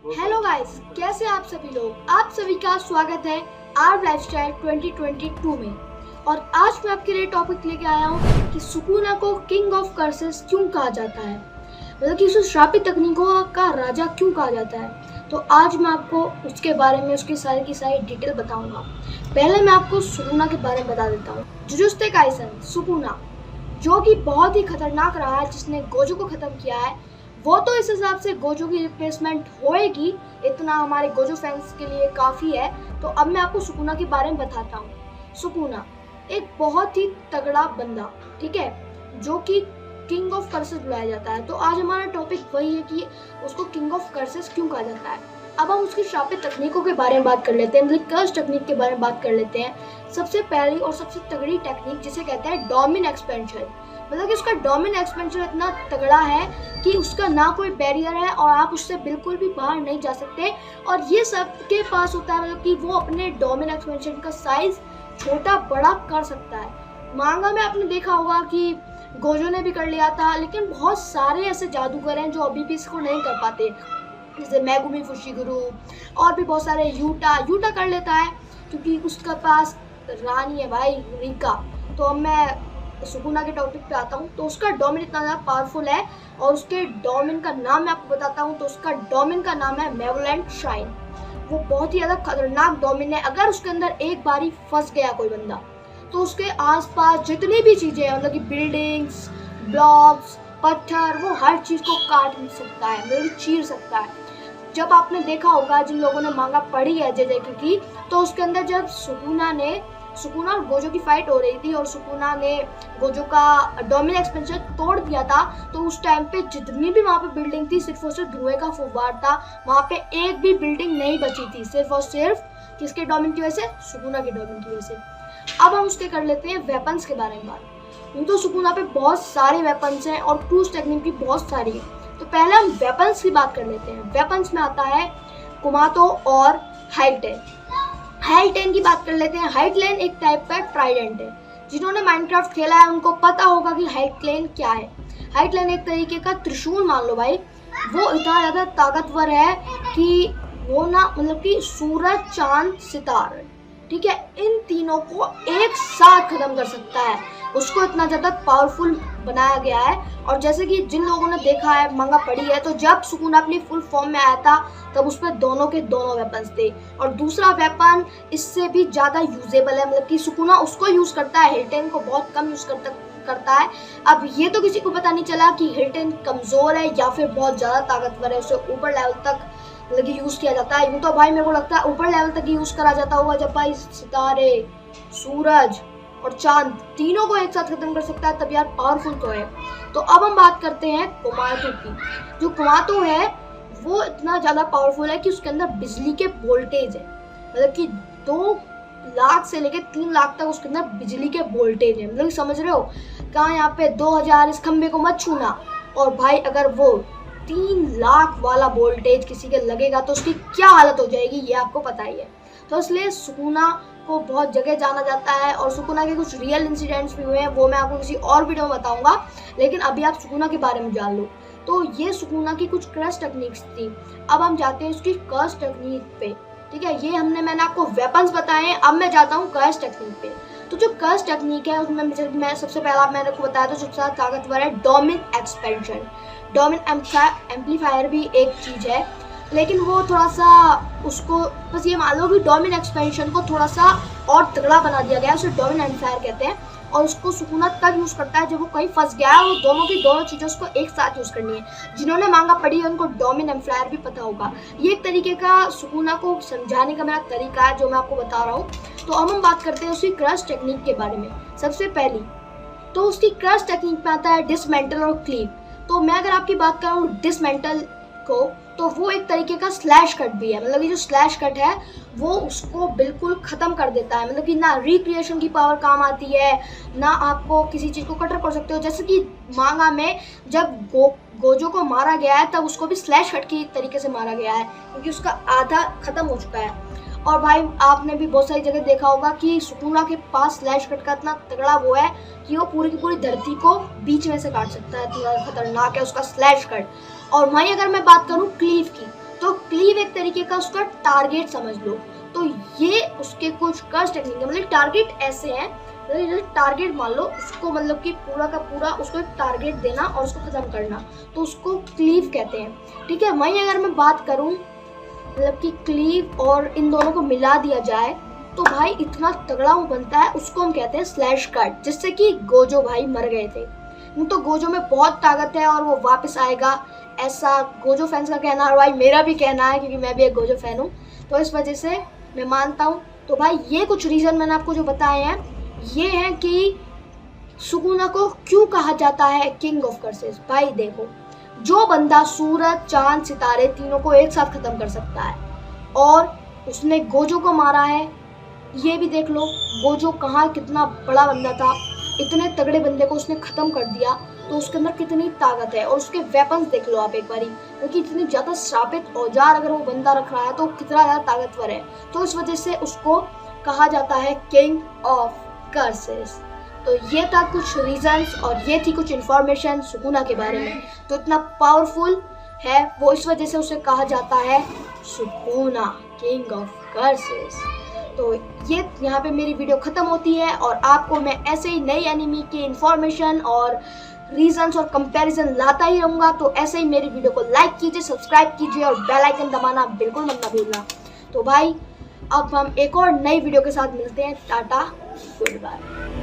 Hello guys, कैसे आप सभी लोग। आप सभी का स्वागत है आर लाइफस्टाइल 2022 में। और आज मैं आपके लिए टॉपिक लेके आया हूँ कि सुकूना को किंग ऑफ कर्सेस क्यों कहा जाता है, मतलब कि उसे श्रापित तकनीकों का राजा क्यों कहा जाता है। तो आज मैं आपको उसके बारे में उसकी सारी की सारी डिटेल बताऊंगा। पहले मैं आपको सुकूना के बारे में बता देता हूँ। जुजुत्सु काइसन सुकूना, जो कि बहुत ही खतरनाक रहा है, जिसने गोजो को खत्म किया है, वो तो इस हिसाब से गोजो की रिप्लेसमेंट होएगी, इतना हमारे गोजो फैंस के लिए काफ़ी है। तो अब मैं आपको सुकूना के बारे में बताता हूँ। सुकूना एक बहुत ही तगड़ा बंदा, ठीक है, जो कि किंग ऑफ कर्सेस बुलाया जाता है। तो आज हमारा टॉपिक वही है कि उसको किंग ऑफ कर्सेस क्यों कहा जाता है। अब हम उसकी श्रापित तकनीकों के बारे में बात कर लेते हैं, मतलब कर्स टेक्निक के बारे में बात कर लेते हैं। सबसे पहली और सबसे तगड़ी टेक्निक जिसे कहते हैं डोमिन एक्सपेंशन, मतलब कि उसका डोमिन एक्सपेंशन इतना तगड़ा है कि उसका ना कोई बैरियर है और आप उससे बिल्कुल भी बाहर नहीं जा सकते। और ये सबके पास होता है, मतलब कि वो अपने डोमिन एक्सपेंशन का साइज छोटा बड़ा कर सकता है। मांगा में आपने देखा होगा कि गोजो ने भी कर लिया था, लेकिन बहुत सारे ऐसे जादूगर हैं जो अभी भी इसको नहीं कर पाते, जैसे मैगुमी फुशिगुरु और भी बहुत सारे। यूटा कर लेता है क्योंकि उसके पास रानी है भाई, रिका। तो अब मैं सुकुना के टॉपिक पे आता हूँ। तो उसका डोमिन इतना ज़्यादा पावरफुल है और उसके डोमिन का नाम मैं आपको बताता हूँ। तो उसका डोमिन का नाम है मेवलेंट शाइन। वो बहुत ही ज़्यादा खतरनाक डोमिन है। अगर उसके अंदर एक बारी फंस गया कोई बंदा, तो उसके आसपास जितनी भी चीज़ें हैं, मतलब कि बिल्डिंग्स, ब्लॉक्स, पत्थर, वो हर चीज़ को काट सकता है, मतलब चीर सकता है। जब आपने देखा होगा, जिन लोगों ने मांगा पढ़ी है जे की, तो उसके अंदर जब सुकुना और गोजो की फाइट हो रही थी और सुकुना ने गोजो का डोमिन एक्सपेंशन तोड़ दिया था, तो उस टाइम पे जितनी भी वहाँ पे बिल्डिंग थी, सिर्फ और सिर्फ धुएं का फुव्वार था। वहाँ पे एक भी बिल्डिंग नहीं बची थी, सिर्फ और सिर्फ किसके डोमिन की वजह से, सुकुना के डोमिन की वजह से। अब हम उसके कर लेते हैं वेपन्स के बारे में बात। तो सुकुना पे बहुत सारे वेपन्स हैं और क्रूज टेक्निक भी बहुत सारी है। तो पहले हम वेपन्स की बात कर लेते हैं। वेपन्स में आता है कुमातो और हाइटेन। हाइटेन की बात कर लेते हैं। हाइटेन एक टाइप का ट्राइडेंट है। जिन्होंने माइनक्राफ्ट खेला है उनको पता होगा कि हाइटेन क्या है। हाइटेन एक तरीके का त्रिशूल मान लो भाई। वो इतना ज़्यादा ताकतवर है कि वो ना, मतलब कि सूरज, चांद, सितारे, ठीक है, इन तीनों को एक साथ खत्म कर सकता है। उसको इतना ज़्यादा पावरफुल बनाया गया है। और जैसे कि जिन लोगों ने देखा है, मंगा पढ़ी है, तो जब सुकुना अपनी फुल फॉर्म में आया था, तब उसमें दोनों के दोनों वेपन्स थे। और दूसरा वेपन इससे भी ज़्यादा यूजेबल है, मतलब कि सुकुना उसको यूज़ करता है, हिल्टेन को बहुत कम यूज़ करता है। अब ये तो किसी को पता नहीं चला कि हिल्टेन कमज़ोर है या फिर बहुत ज़्यादा ताकतवर है, उसे ऊपर लेवल तक मतलब कि यूज़ किया जाता है। यूँ तो भाई मेरे को लगता है ऊपर लेवल तक यूज़ करा जाता होगा, जब भाई सितारे, सूरज और चांद तीनों को एक साथ खत्म कर सकता है, तब यार पावरफुल तो है। तो अब हम बात करते हैं कुमातो की। जो कुमातो है वो इतना ज़्यादा पावरफुल है कि उसके अंदर बिजली के वोल्टेज है, मतलब कि 2 लाख से लेकर 3 लाख तक उसके अंदर बिजली के वोल्टेज है। मतलब समझ रहे हो, कहाँ यहाँ पे 2000 इस खंबे को मत छूना। और भाई अगर वो 3 लाख वाला वोल्टेज किसी के लगेगा तो उसकी क्या हालत हो जाएगी, ये आपको पता ही है। तो इसलिए सुकुना को बहुत जगह जाना जाता है और सुकुना के कुछ रियल इंसिडेंट्स भी हुए हैं, वो मैं आपको किसी और वीडियो में बताऊंगा। लेकिन अभी आप सुकुना के बारे में जान लो। तो ये सुकुना की कुछ कर्स टेक्निक्स थी। अब हम जाते हैं उसकी कर्स टेक्निक पे, ठीक है। ये मैंने आपको वेपन्स बताए हैं, अब मैं जाता हूँ कर्स टेक्निक पे। तो जो कर्स टेक्निक है उसमें मैं सबसे पहला मैंने आपको बताया था, सबसे ज़्यादा ताकतवर है डोमिन एक्सपेंशन। डोमिन एम्पलीफायर भी एक चीज़ है, लेकिन वो थोड़ा सा, उसको बस ये मान लो कि डोमिन एक्सपेंशन को थोड़ा सा और तगड़ा बना दिया गया है, उसे डोमिन एम्पलीफायर कहते हैं। और उसको सुकुना तब यूज़ करता है जब वो कहीं फंस गया है, वो दोनों की दोनों चीज़ें उसको एक साथ यूज़ करनी है। जिन्होंने मांगा पढ़ी है उनको डोमिन एम्पलीफायर भी पता होगा। ये एक तरीके का सुकुना को समझाने का मेरा तरीका है जो मैं आपको बता रहा हूँ। तो अब हम बात करते हैं उसकी क्रश टेक्निक के बारे में। सबसे पहली तो उसकी क्रश टेक्निक में आता है डिसमेंटल और क्लीव। तो मैं अगर आपकी बात करूँ डिसमेंटल को, तो वो एक तरीके का स्लैश कट भी है। मतलब ये जो स्लैश कट है वो उसको बिल्कुल ख़त्म कर देता है। मतलब कि ना रिक्रिएशन की पावर काम आती है, ना आपको किसी चीज़ को कटर कर सकते हो। जैसे कि मांगा में जब गोजो को मारा गया है, तब उसको भी स्लैश कट की तरीके से मारा गया है, क्योंकि उसका आधा ख़त्म हो चुका है। और भाई आपने भी बहुत सारी जगह देखा होगा कि सुकुना के पास स्लैश कट का इतना तगड़ा वो है कि वो पूरी की पूरी धरती को बीच में से काट सकता है। इतना खतरनाक है उसका स्लैश कट। और वहीं अगर मैं बात करूँ क्लीव की, तो क्लीव तरीके का उसका टारगेट समझ लो। तो ये उसके कुछ कर्स टेक्निक है, मतलब टारगेट ऐसे है, टारगेट मान लो उसको, मतलब कि पूरा का पूरा उसको एक टारगेट देना और उसको खत्म करना, तो उसको क्लीव कहते हैं। ठीक है, वहीं अगर मैं बात करूं मतलब कि क्लीव और इन दोनों को मिला दिया जाए तो भाई इतना तगड़ा वो बनता है, उसको हम कहते हैं स्लैश कट, जिससे कि गोजो भाई मर गए थे। तो गोजो में बहुत ताकत है और वो वापस आएगा, ऐसा गोजो फैंस का कहना है और भाई मेरा भी कहना है, क्योंकि मैं भी एक गोजो फैन हूँ, तो इस वजह से मैं मानता हूँ। तो भाई ये कुछ रीज़न मैंने आपको जो बताए हैं, ये हैं कि सुकुना को क्यों कहा जाता है किंग ऑफ कर्सेस। भाई देखो, जो बंदा सूरज चांद सितारे तीनों को एक साथ खत्म कर सकता है और उसने गोजो को मारा है, ये भी देख लो गोजो कहाँ कितना बड़ा बंदा था, इतने तगड़े बंदे को उसने खत्म कर दिया, तो उसके अंदर कितनी ताकत है। और उसके वेपन्स देख लो आप एक बारी, क्योंकि इतनी ज़्यादा श्रापित औजार अगर वो बंदा रख रहा है तो कितना ज़्यादा ताकतवर है, तो इस वजह से उसको कहा जाता है किंग ऑफ कर्सेस। तो ये था कुछ रीजंस और ये थी कुछ इन्फॉर्मेशन सुकुना के बारे में। तो इतना पावरफुल है वो, इस वजह से उसे कहा जाता है सुकुना किंग ऑफ कर्सेस। तो ये यहाँ पे मेरी वीडियो ख़त्म होती है और आपको मैं ऐसे ही नई एनिमी की इन्फॉर्मेशन और रीजंस और कंपैरिजन लाता ही रहूँगा। तो ऐसे ही मेरी वीडियो को लाइक कीजिए, सब्सक्राइब कीजिए और बेल आइकन दबाना बिल्कुल मत ना भूलना। तो भाई अब हम एक और नई वीडियो के साथ मिलते हैं। Tata, good bye.